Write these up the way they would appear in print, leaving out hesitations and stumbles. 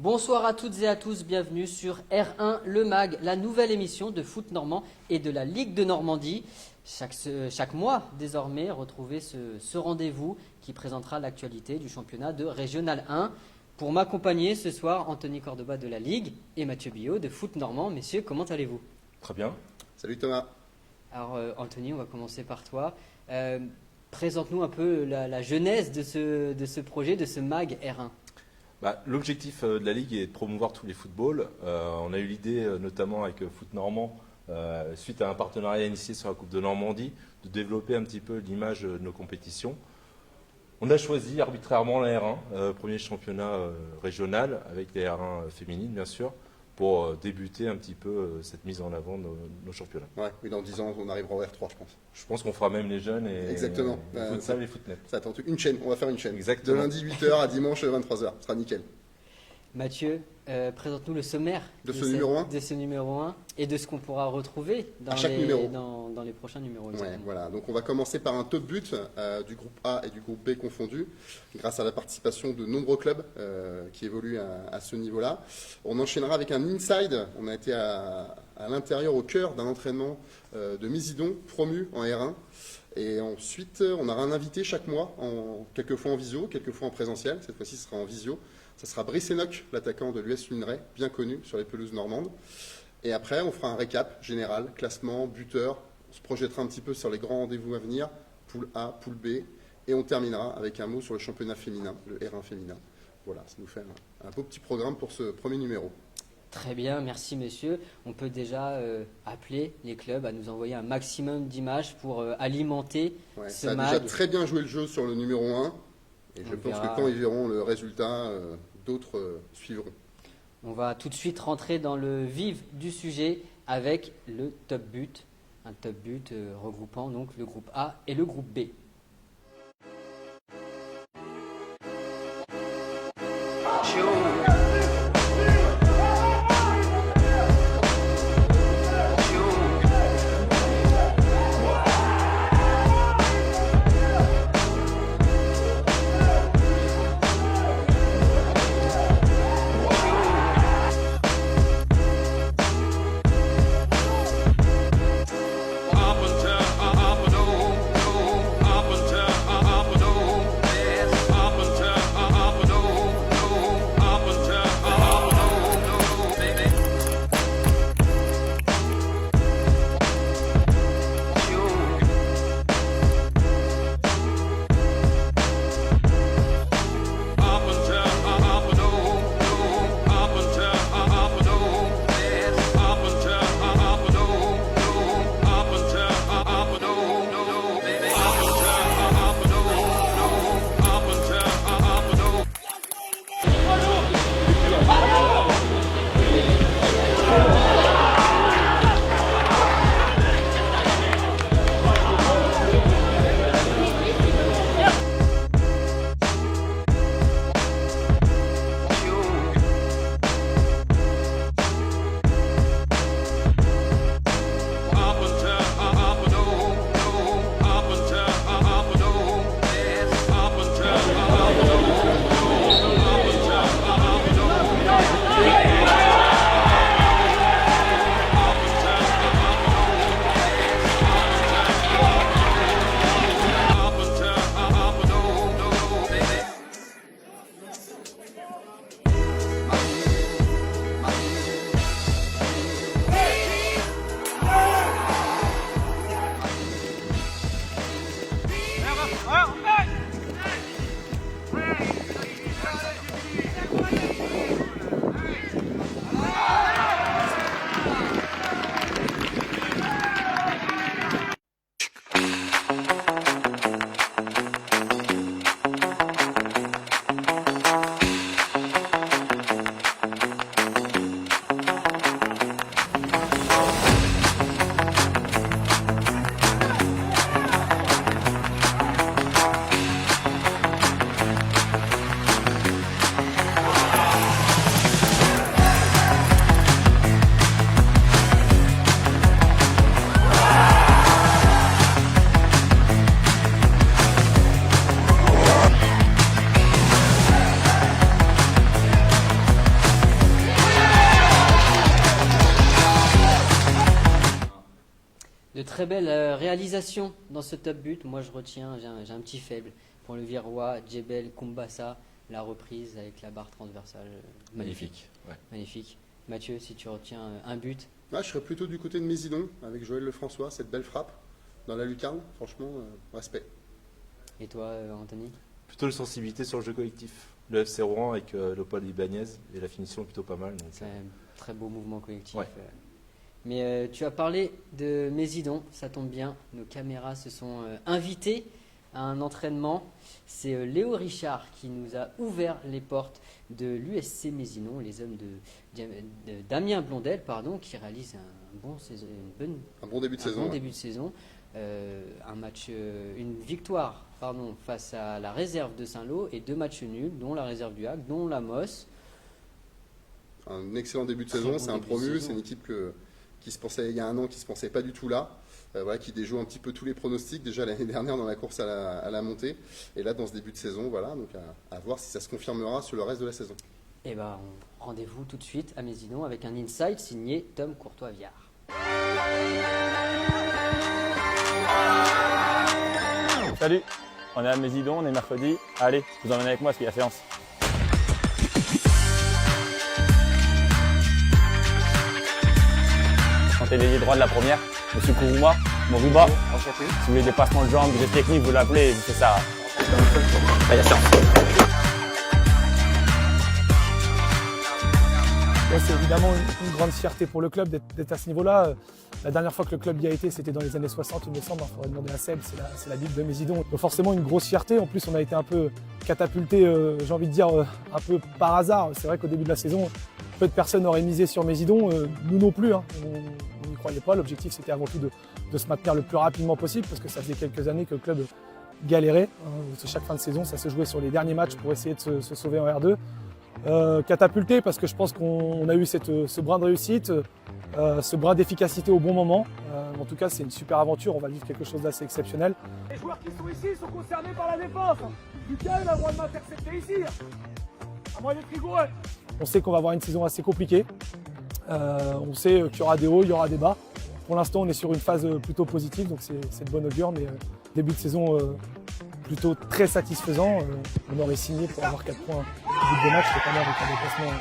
Bonsoir à toutes et à tous, bienvenue sur R1 Le Mag, la nouvelle émission de foot normand et de la Ligue de Normandie. Chaque mois, désormais, retrouvez ce rendez-vous qui présentera l'actualité du championnat de Régional 1. Pour m'accompagner ce soir, Anthony Cordoba de la Ligue et Mathieu Billot de Foot Normand. Messieurs, comment allez-vous? Très bien. Salut Thomas. Alors Anthony, on va commencer par toi. Présente-nous un peu la genèse de ce projet, de ce MAG R1. L'objectif de la Ligue est de promouvoir tous les footballs. On a eu l'idée, notamment avec Foot Normand, suite à un partenariat initié sur la Coupe de Normandie, de développer un petit peu l'image de nos compétitions. On a choisi arbitrairement la R1, premier championnat régional, avec les R1 féminines bien sûr, pour débuter un petit peu cette mise en avant de nos championnats. Ouais, oui, dans 10 ans, on arrivera au R3, je pense. Je pense qu'on fera même les jeunes et exactement. Futsal et Footnet. Ça attend une chaîne, on va faire une chaîne. Exactement. De lundi 8h à dimanche 23h, ce sera nickel. Mathieu, présente-nous le sommaire de ce numéro 1 et de ce qu'on pourra retrouver dans les prochains numéros. Ouais, voilà. Donc on va commencer par un top but du groupe A et du groupe B confondus, grâce à la participation de nombreux clubs qui évoluent à ce niveau-là. On enchaînera avec un inside. On a été à l'intérieur, au cœur d'un entraînement de Misidon, promu en R1. Et ensuite, on aura un invité chaque mois, quelquefois en visio, quelquefois en présentiel. Cette fois-ci, ce sera en visio. Ça sera Brice Enoch, l'attaquant de l'US Luneray, bien connu sur les pelouses normandes. Et après, on fera un récap général, classement, buteur. On se projettera un petit peu sur les grands rendez-vous à venir, poule A, poule B. Et on terminera avec un mot sur le championnat féminin, le R1 féminin. Voilà, ça nous fait un beau petit programme pour ce premier numéro. Très bien, merci messieurs. On peut déjà appeler les clubs à nous envoyer un maximum d'images pour alimenter ce MAG. Ça a déjà très bien joué le jeu sur le numéro 1. Et je pense que quand ils verront le résultat, d'autres suivront. On va tout de suite rentrer dans le vif du sujet avec le top but. Un top but regroupant donc le groupe A et le groupe B. très belles réalisations dans ce top but. Moi, je retiens, j'ai un petit faible pour le Virois, Djebel Koumbassa, la reprise avec la barre transversale. Magnifique. Ouais. Magnifique. Mathieu, si tu retiens un but. Je serais plutôt du côté de Mésidon, avec Joël Lefrançois, cette belle frappe dans la lucarne. Franchement, respect. Et toi, Anthony? Plutôt de sensibilité sur le jeu collectif. Le FC Rouen avec Léopold Ibanez et la finition est plutôt pas mal. C'est un très beau mouvement collectif. Ouais. Mais tu as parlé de Mésidon, ça tombe bien. Nos caméras se sont invitées à un entraînement. C'est Léo Richard qui nous a ouvert les portes de l'USC Mésidon, les hommes de Damien Blondel, qui réalise un bon début de saison. Une victoire face à la réserve de Saint-Lô et 2 matchs nuls, dont la réserve du Hague, dont la Mosse. Un excellent début de saison, c'est un promu, c'est une équipe qui se pensait il y a un an, qui se pensait pas du tout là, qui déjoue un petit peu tous les pronostics déjà l'année dernière dans la course à la montée, et là dans ce début de saison, donc à voir si ça se confirmera sur le reste de la saison. Et rendez-vous tout de suite à Mésidon avec un insight signé Tom Courtois-Viard. Salut, on est à Mésidon, on est mercredi. Allez, je vous emmène avec moi parce qu'il y a séance. Sentez l'ailier droit de la première, Monsieur Kourouma, Moriba. Si vous voulez des passements de jambes, des techniques, vous l'appelez, c'est ça. Il y a séance. C'est évidemment une grande fierté pour le club d'être à ce niveau-là. La dernière fois que le club y a été, c'était dans les années 60, il me semble. Il faudrait demander à Seb, c'est la ville de Mésidon. Donc forcément une grosse fierté. En plus, on a été un peu catapulté, j'ai envie de dire, un peu par hasard. C'est vrai qu'au début de la saison, peu de personnes auraient misé sur Mésidon. Nous non plus, on n'y croyait pas. L'objectif, c'était avant tout de se maintenir le plus rapidement possible parce que ça faisait quelques années que le club galérait. Chaque fin de saison, ça se jouait sur les derniers matchs pour essayer de se sauver en R2. Catapulté parce que je pense qu'on a eu ce brin de réussite, ce brin d'efficacité au bon moment. En tout cas, c'est une super aventure, on va vivre quelque chose d'assez exceptionnel. Les joueurs qui sont ici sont concernés par la défense. Lucas, il a le droit de m'intercepter ici. À moi d'être rigoureux. On sait qu'on va avoir une saison assez compliquée. On sait qu'il y aura des hauts, il y aura des bas. Pour l'instant, on est sur une phase plutôt positive, donc c'est de bonne augure, mais début de saison plutôt très satisfaisant. On aurait signé pour avoir 4 points au bout de 2 matchs, notamment avec un déplacement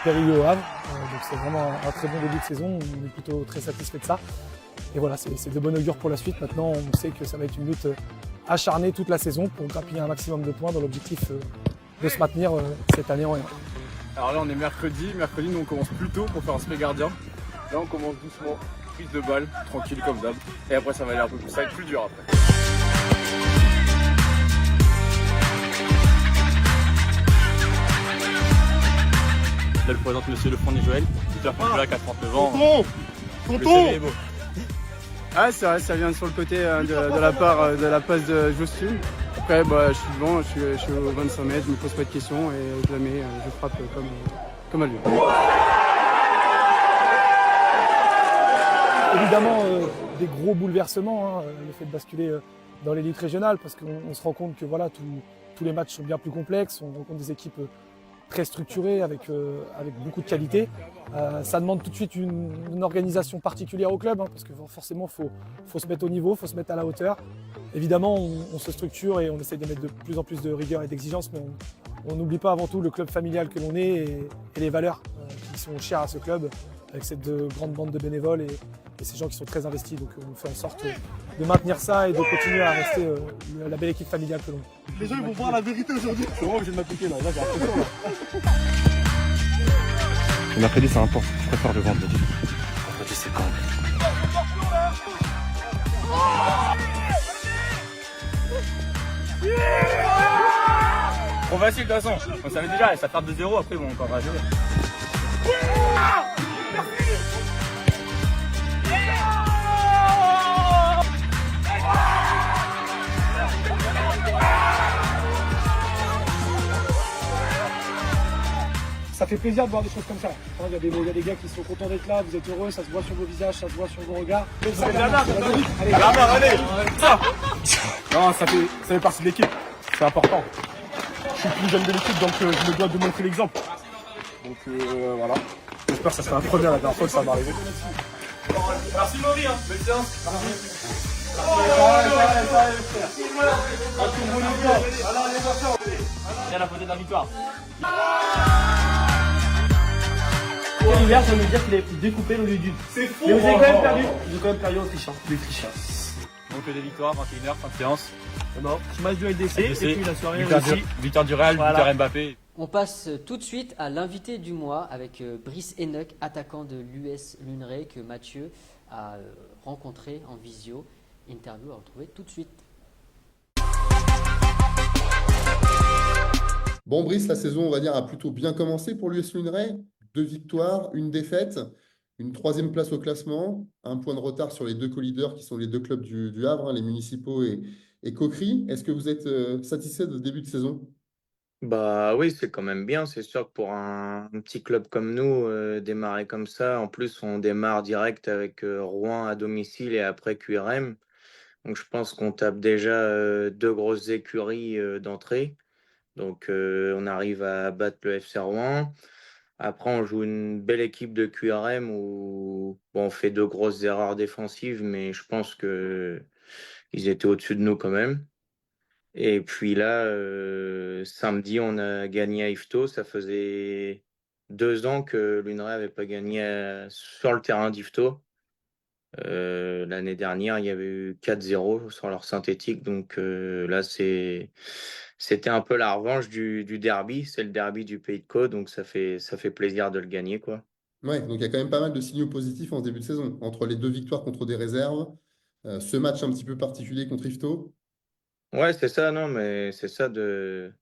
périlleux au Havre. Donc c'est vraiment un très bon début de saison, on est plutôt très satisfait de ça. Et voilà, c'est de bonne augure pour la suite. Maintenant, on sait que ça va être une lutte acharnée toute la saison pour grappiller un maximum de points dans l'objectif de se maintenir cette année en R1. Alors là, on est mercredi, nous on commence plus tôt pour faire un spé gardien. Là, on commence doucement, prise de balle, tranquille comme d'hab. Et après, ça va aller un peu plus, ça va être plus dur après. Là, je présente Monsieur Lefrançois Joël, buteur qui a 39 ans. Tonton Ah, c'est vrai, ça vient sur le côté de la part de la passe de Jostine. Après, je suis devant, je suis au 25 mètres, je me pose pas de questions et je la mets, je frappe comme à lui. Évidemment, des gros bouleversements, le fait de basculer dans l'élite régionale, parce qu'on se rend compte que voilà, tous les matchs sont bien plus complexes, on rencontre des équipes très structurées, avec beaucoup de qualité. Ça demande tout de suite une organisation particulière au club, parce que forcément, faut se mettre au niveau, il faut se mettre à la hauteur. Évidemment, on se structure et on essaie de mettre de plus en plus de rigueur et d'exigence, mais on n'oublie pas avant tout le club familial que l'on est et les valeurs qui sont chères à ce club, avec cette grande bande de bénévoles et ces gens qui sont très investis. Donc on fait en sorte de maintenir ça et de continuer à rester la belle équipe familiale que l'on est. Les gens ils vont voir la vérité aujourd'hui. C'est moi que je viens de m'appliquer là, j'ai l'impression là. Le mercredi, c'est important, je préfère le vendredi. Vendredi, c'est quand même. Trop facile de toute façon, on savait déjà, ça part de 0, après bon, encore à jouer. Ça fait plaisir de voir des choses comme ça. Il y a des gars qui sont contents d'être là, vous êtes heureux, ça se voit sur vos visages, ça se voit sur vos regards. Allez, non, ça fait partie de l'équipe, c'est important. Je suis le plus jeune de l'équipe, donc je me dois de montrer l'exemple. Donc voilà, j'espère que ça sera la première, la dernière fois que ça va arriver. Merci Maury, hein. Belle séance. Bien la faute de la victoire. L'hiver, ça veut dire qu'il a découpé le lieu d'une. C'est fou. Mais vous avez quand même perdu. Ils ont quand même perdu en trichant. Les tricheurs. Donc des victoires, 21h, fin de séance. Non, match de LDC et puis la soirée Victoire du Real, Voilà. victoire Mbappé. On passe tout de suite à l'invité du mois avec Brice Enoch, attaquant de l'US Luneray que Mathieu a rencontré en visio. Interview à retrouver tout de suite. Bon, Brice, la saison, on va dire, a plutôt bien commencé pour l'US Luneray. 2 victoires, une défaite, une 3e place au classement, un point de retard sur les 2 co-leaders qui sont les 2 clubs du Havre, hein, les municipaux et Coquery. Est-ce que vous êtes satisfait de ce début de saison? Bah oui, c'est quand même bien. C'est sûr que pour un petit club comme nous, démarrer comme ça, en plus on démarre direct avec Rouen à domicile et après QRM. Donc je pense qu'on tape déjà 2 grosses écuries d'entrée. Donc on arrive à battre le FC Rouen. Après on joue une belle équipe de QRM où bon, on fait 2 grosses erreurs défensives, mais je pense que ils étaient au-dessus de nous quand même. Et puis là, samedi, on a gagné à Yvetot. Ça faisait 2 ans que l'UNRWA n'avait pas gagné sur le terrain d'Yvetot. L'année dernière, il y avait eu 4-0 sur leur synthétique. Donc là, c'était un peu la revanche du derby. C'est le derby du Pays de Caux. Donc ça fait plaisir de le gagner, quoi. Ouais, donc il y a quand même pas mal de signaux positifs en ce début de saison. Entre les 2 victoires contre des réserves, ce match un petit peu particulier contre Yvetot. Ouais, c'est ça, non, mais c'est ça de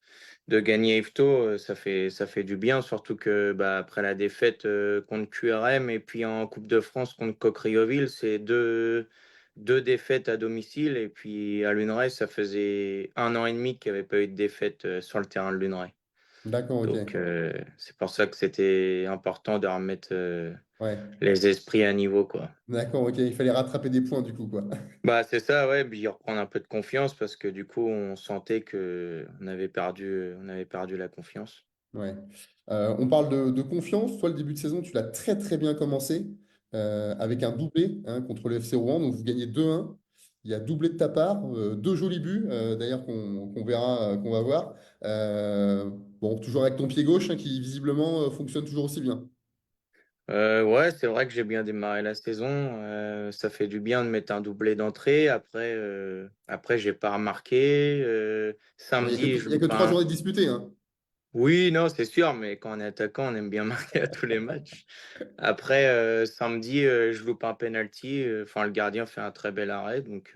gagner Yvetot, ça fait du bien, surtout que bah, après la défaite contre QRM et puis en Coupe de France contre Coquerioville, c'est deux défaites à domicile. Et puis à Luneray, ça faisait 1 an et demi qu'il n'y avait pas eu de défaite sur le terrain de Luneray. D'accord, ok. Donc c'est pour ça que c'était important de remettre Ouais, les esprits à niveau, quoi. d'accord, ok. Il fallait rattraper des points du coup, quoi. Bah c'est ça, ouais, puis reprendre un peu de confiance parce que du coup on sentait que on avait perdu la confiance. Ouais. On parle de confiance. Toi, le début de saison, tu l'as très très bien commencé avec un doublé, hein, contre le FC Rouen. Donc vous gagnez 2-1. Il y a doublé de ta part, 2 jolis buts d'ailleurs qu'on verra, qu'on va voir. Euh, bon, toujours avec ton pied gauche, hein, qui visiblement fonctionne toujours aussi bien. Ouais, c'est vrai que j'ai bien démarré la saison. Ça fait du bien de mettre un doublé d'entrée. Après, j'ai pas remarqué. Samedi, je Il y a que loupe 3 un. journées disputées, hein. Oui, non, c'est sûr, mais quand on est attaquant, on aime bien marquer à tous les matchs. Après, samedi, je loupe un penalty. Enfin, le gardien fait un très bel arrêt. Donc,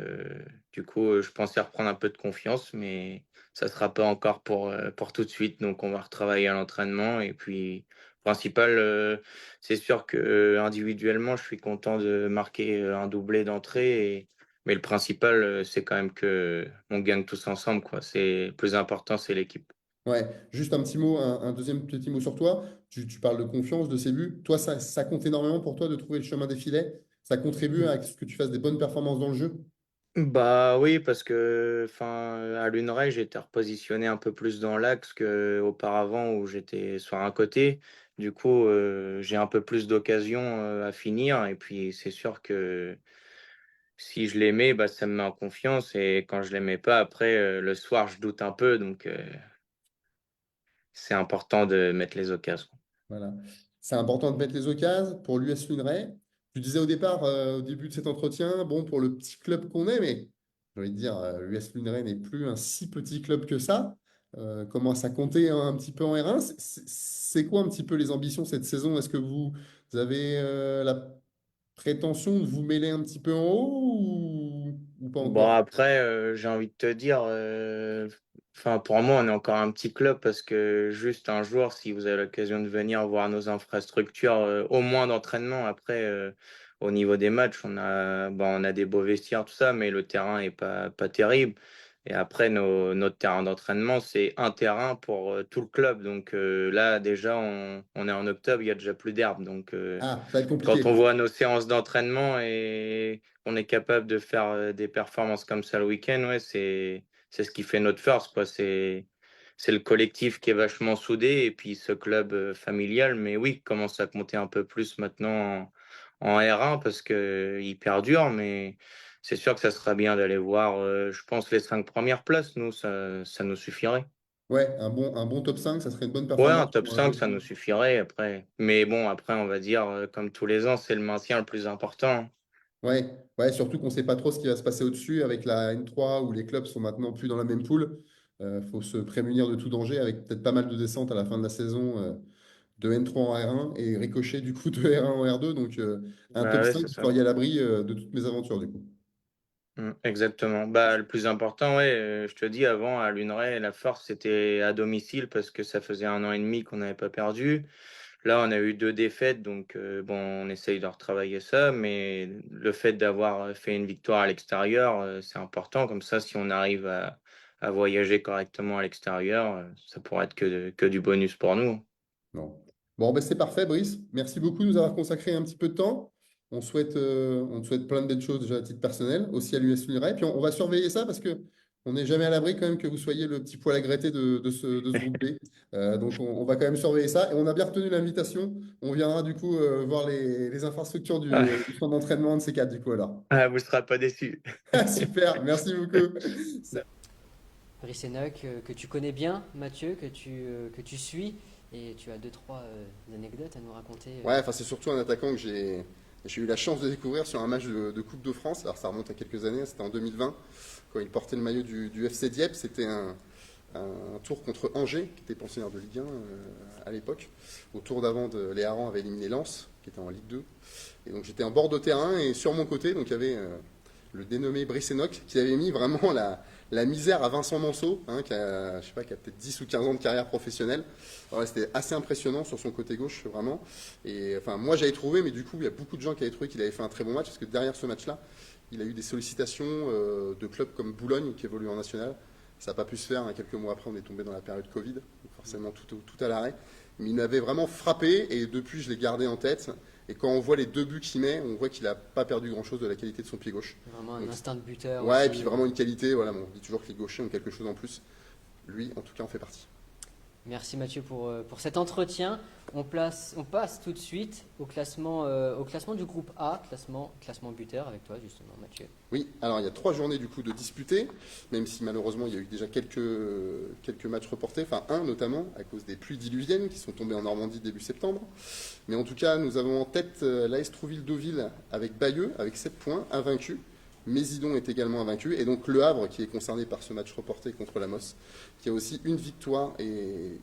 du coup, je pensais reprendre un peu de confiance, mais ça sera pas encore pour tout de suite. Donc, on va retravailler à l'entraînement. Et puis, principal, c'est sûr que individuellement, je suis content de marquer un doublé d'entrée. Mais le principal, c'est quand même que on gagne tous ensemble, quoi. C'est le plus important, c'est l'équipe. Ouais, juste un petit mot, un deuxième petit mot sur toi. Tu parles de confiance, de ces buts. Toi, ça compte énormément pour toi de trouver le chemin des filets. Ça contribue à ce que tu fasses des bonnes performances dans le jeu. Bah oui, parce que enfin, à Luneray, j'ai été repositionné un peu plus dans l'axe qu'auparavant où j'étais sur un côté. Du coup, j'ai un peu plus d'occasions à finir. Et puis, c'est sûr que si je l'aimais, bah, ça me met en confiance. Et quand je l'aimais pas, après, le soir, je doute un peu. Donc, c'est important de mettre les occasions. Voilà. C'est important de mettre les occasions pour l'US Luneray. Tu disais au départ, au début de cet entretien, bon, pour le petit club qu'on est, mais j'ai envie de dire, l'US Luneray n'est plus un si petit club que ça. Commence à compter un petit peu en R1. C'est quoi un petit peu les ambitions cette saison? Est-ce que vous avez la prétention de vous mêler un petit peu en haut ou pas Bon, encore? après, j'ai envie de te dire, enfin, pour moi, on est encore un petit club parce que juste un jour, si vous avez l'occasion de venir voir nos infrastructures, au moins d'entraînement, après, au niveau des matchs, on a des beaux vestiaires, tout ça, mais le terrain est pas terrible. Et après, notre terrain d'entraînement, c'est un terrain pour tout le club. Donc là, déjà, on est en octobre, il y a déjà plus d'herbe. Donc, Ah, ça va être quand on compliqué. voit nos séances d'entraînement et on est capable de faire des performances comme ça le week-end, ouais, c'est ce qui fait notre force, quoi. C'est le collectif qui est vachement soudé et puis ce club familial. Mais oui, commence à compter un peu plus maintenant en R1 parce qu'il perdure, mais c'est sûr que ça serait bien d'aller voir, je pense, les 5 premières places. Nous, ça nous suffirait. Ouais, un bon top 5, ça serait une bonne Ouais, un performance top pour 5, ça nous suffirait après. Mais bon, après, on va dire, comme tous les ans, c'est le maintien le plus important. Ouais, ouais, surtout qu'on ne sait pas trop ce qui va se passer au-dessus avec la N3 où les clubs sont maintenant plus dans la même poule. Faut se prémunir de tout danger avec peut-être pas mal de descentes à la fin de la saison de N3 en R1 et ricochet du coup de R1 en R2. Donc un Bah top ouais, 5 c'est qui ça. serait à l'abri de toutes mes aventures du coup. Exactement. Bah, le plus important, ouais, je te dis, avant, à Luneray, la force, c'était à domicile parce que ça faisait 1 an et demi qu'on n'avait pas perdu. Là, on a eu 2 défaites, donc bon, on essaye de retravailler ça, mais le fait d'avoir fait une victoire à l'extérieur, c'est important. Comme ça, si on arrive à voyager correctement à l'extérieur, ça pourrait être que du bonus pour nous. Non. Bon, ben c'est parfait, Brice. Merci beaucoup de nous avoir consacré un petit peu de temps. On te souhaite plein de belles choses déjà à titre personnel, aussi à l'US Luneray. Puis on va surveiller ça parce que on n'est jamais à l'abri quand même que vous soyez le petit poil à gratter de ce groupe B. Donc on va quand même surveiller ça. Et on a bien retenu l'invitation. On viendra du coup voir les infrastructures du centre d'entraînement de ces quatre du coup alors. Ah, vous ne serez pas déçus. Super, merci beaucoup. Brice Enoch, que tu connais bien, Mathieu, que tu suis, et tu as 2-3 anecdotes à nous raconter. Ouais, enfin c'est surtout un attaquant que j'ai eu la chance de découvrir sur un match de Coupe de France. Alors ça remonte à quelques années, c'était en 2020 quand il portait le maillot du FC Dieppe. C'était un tour contre Angers, qui était pensionnaire de Ligue 1 à l'époque. Au tour d'avant, les Harans avaient éliminé Lens, qui était en Ligue 2. Et donc j'étais en bord de terrain et sur mon côté, donc il y avait le dénommé Brice Enoch qui avait mis vraiment la misère à Vincent Manceau, hein, qui a, je sais pas, qui a peut-être 10 ou 15 ans de carrière professionnelle. Alors, c'était assez impressionnant sur son côté gauche, vraiment. Et enfin, moi j'avais trouvé, mais du coup, il y a beaucoup de gens qui avaient trouvé qu'il avait fait un très bon match, parce que derrière ce match-là, il a eu des sollicitations de clubs comme Boulogne, qui évolue en national. Ça n'a pas pu se faire, hein. Quelques mois après, on est tombé dans la période Covid, donc forcément tout à l'arrêt. Mais il m'avait vraiment frappé, et depuis, je l'ai gardé en tête. Et quand on voit les 2 buts qu'il met, on voit qu'il n'a pas perdu grand-chose de la qualité de son pied gauche. Vraiment un instinct de buteur. Ouais, aussi. et puis vraiment une qualité. Voilà, bon, on dit toujours que les gauchers ont quelque chose en plus. Lui, en tout cas, en fait partie. Merci Mathieu pour cet entretien. On passe tout de suite au classement du groupe A, classement buteur avec toi justement Mathieu. Oui, alors il y a 3 journées du coup de disputer, même si malheureusement il y a eu déjà quelques matchs reportés, enfin un notamment à cause des pluies diluviennes qui sont tombées en Normandie début septembre. Mais en tout cas, nous avons en tête l'AS Trouville-Deauville avec Bayeux, avec 7 points, invaincu. Mésidon est également invaincu, et donc Le Havre, qui est concerné par ce match reporté contre la Mosse, qui a aussi une victoire et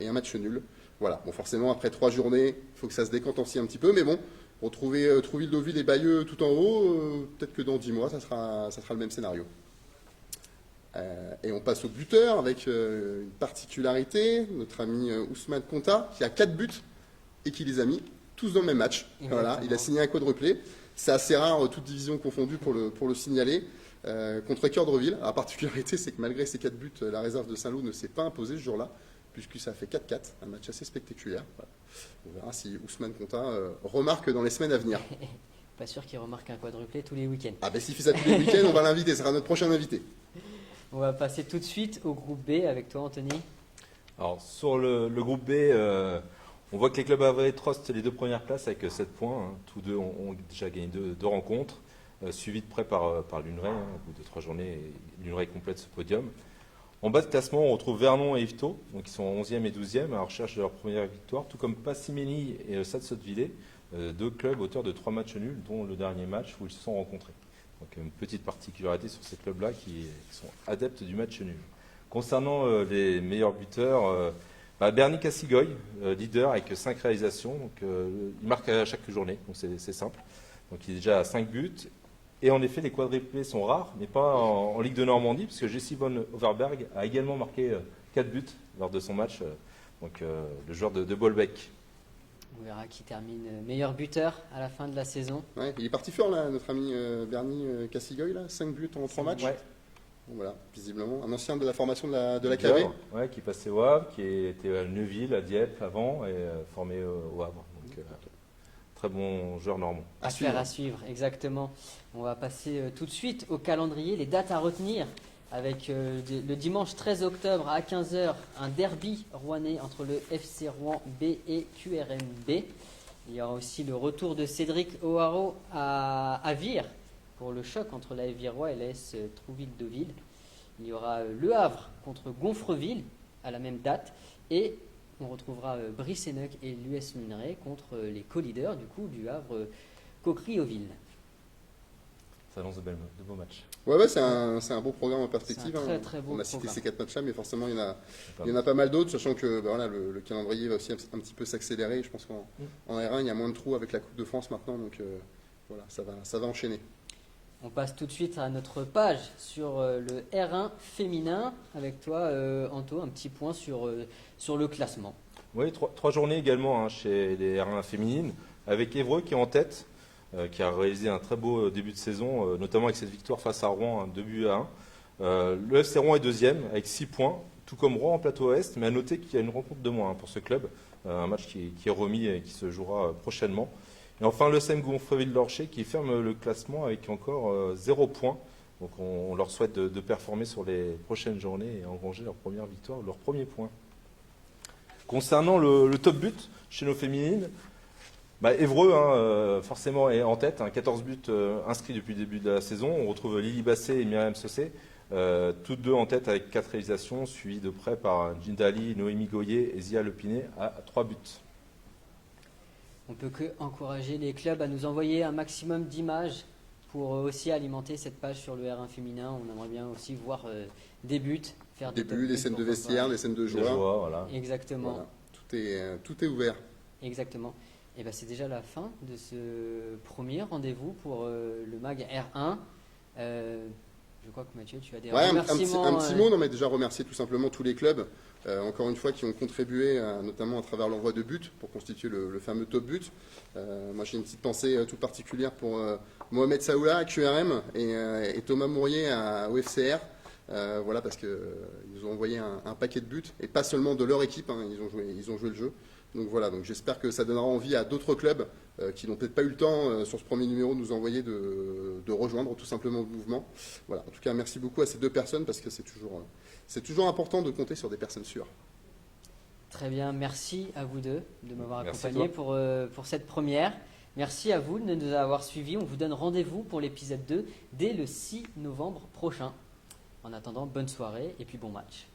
un match nul. Voilà, bon forcément, après 3 journées, il faut que ça se décante aussi un petit peu, mais bon, retrouver Trouville-Deauville et Bayeux tout en haut, peut-être que dans 10 mois, ça sera le même scénario. Et on passe au buteur avec une particularité, notre ami Ousmane Konta, qui a 4 buts et qui les a mis tous dans le même match. Voilà, il a signé un quadruplé. C'est assez rare, toute division confondue, pour le signaler. Contre Équeurdreville, la particularité, c'est que malgré ces 4 buts, la réserve de Saint-Lô ne s'est pas imposée ce jour-là, puisque ça a fait 4-4, un match assez spectaculaire. Voilà. On verra si Ousmane Konta remarque dans les semaines à venir. Pas sûr qu'il remarque un quadruplé tous les week-ends. Ah ben s'il fait ça tous les week-ends, on va l'inviter, ce sera notre prochain invité. On va passer tout de suite au groupe B avec toi Anthony. Alors sur le groupe B, on voit que les clubs avaient trust les 2 premières places avec 7 points. Hein. Tous 2 ont déjà gagné 2 rencontres, suivis de près par Luneray. Hein. Au bout de 3 journées, Luneray complète ce podium. En bas de classement, on retrouve Vernon et Yvetot, donc ils sont 11e et 12e à la recherche de leur première victoire, tout comme Passimeni et Stade Sottevillers, 2 clubs auteurs de 3 matchs nuls, dont le dernier match où ils se sont rencontrés. Donc une petite particularité sur ces clubs-là qui sont adeptes du match nul. Concernant les meilleurs buteurs, Bernie Cassigoy, leader avec 5 réalisations. Donc, il marque à chaque journée, donc c'est simple. Donc il est déjà à 5 buts. Et en effet, les quadruplés sont rares, mais pas en Ligue de Normandie, puisque Jesse von Overberg a également marqué 4 buts lors de son match. Donc le joueur de Bolbec. On verra qui termine meilleur buteur à la fin de la saison. Ouais, il est parti fort là, notre ami Bernie Cassigoy, là, 5 buts en 3 matchs. Ouais. Bon, voilà, visiblement, un ancien de la formation de la KV. Ouais, qui passait au Havre, qui était à Neuville, à Dieppe avant, et formé au Havre. Donc, très bon joueur normand. Affaire à suivre, exactement. On va passer tout de suite au calendrier, les dates à retenir. Avec le dimanche 13 octobre à 15h, un derby rouennais entre le FC Rouen B et QRM B. Il y aura aussi le retour de Cédric O'Haraud à Vire pour le choc entre l'AS Virois et l'AS Trouville-Deauville. Il y aura Le Havre contre Gonfreville à la même date. Et on retrouvera Brice-Sénec et l'US Minerai contre les co-leaders du coup du Havre Coquerille-Ville. Ça lance de beaux matchs. Ouais, c'est un beau programme en perspective. C'est un très beau on a cité programme. ces 4 matchs-là, mais forcément, il y en a pas mal d'autres, sachant que voilà, le calendrier va aussi un petit peu s'accélérer. Je pense qu'en R1, il y a moins de trous avec la Coupe de France maintenant, donc voilà, ça va enchaîner. On passe tout de suite à notre page sur le R1 féminin. Avec toi, Anto, un petit point sur le classement. Oui, trois journées également chez les R1 féminines, avec Évreux qui est en tête, qui a réalisé un très beau début de saison, notamment avec cette victoire face à Rouen, 2-1. Le FC Rouen est deuxième avec 6 points, tout comme Rouen en plateau Est, mais à noter qu'il y a une rencontre de moins pour ce club, un match qui est remis et qui se jouera prochainement. Et enfin, le SEM Gonfreville-Lorcher qui ferme le classement avec encore 0 points. Donc on leur souhaite de performer sur les prochaines journées et engranger leur première victoire, leur premier point. Concernant le top but chez nos féminines, Évreux forcément est en tête, 14 buts inscrits depuis le début de la saison. On retrouve Lily Basset et Myriam Sossé, toutes deux en tête avec 4 réalisations, suivies de près par Jindali, Noémie Goyer et Zia Lepiné à 3 buts. On peut que encourager les clubs à nous envoyer un maximum d'images pour aussi alimenter cette page sur le R1 féminin. On aimerait bien aussi voir des buts, faire des Des scènes de vestiaire, des scènes de joie. Voilà. Exactement. Voilà. Tout est ouvert. Exactement. Et c'est déjà la fin de ce premier rendez-vous pour le MAG R1. Je crois que Mathieu, tu as des remerciements. Un petit mot, non, mais déjà remercier tout simplement tous les clubs, encore une fois, qui ont contribué, notamment à travers l'envoi de buts, pour constituer le fameux top but. Moi, j'ai une petite pensée toute particulière pour Mohamed Saoula à QRM et Thomas Mourier au FCR. Voilà, parce qu'ils nous ont envoyé un paquet de buts, et pas seulement de leur équipe, ils ont joué le jeu. Donc voilà, donc j'espère que ça donnera envie à d'autres clubs qui n'ont peut-être pas eu le temps sur ce premier numéro de nous envoyer de rejoindre tout simplement le mouvement. Voilà, en tout cas merci beaucoup à ces 2 personnes parce que c'est toujours important de compter sur des personnes sûres. Très bien, merci à vous deux de m'avoir Merci accompagné pour cette première. Merci à vous de nous avoir suivis. On vous donne rendez-vous pour l'épisode 2 dès le 6 novembre prochain. En attendant, bonne soirée et puis bon match.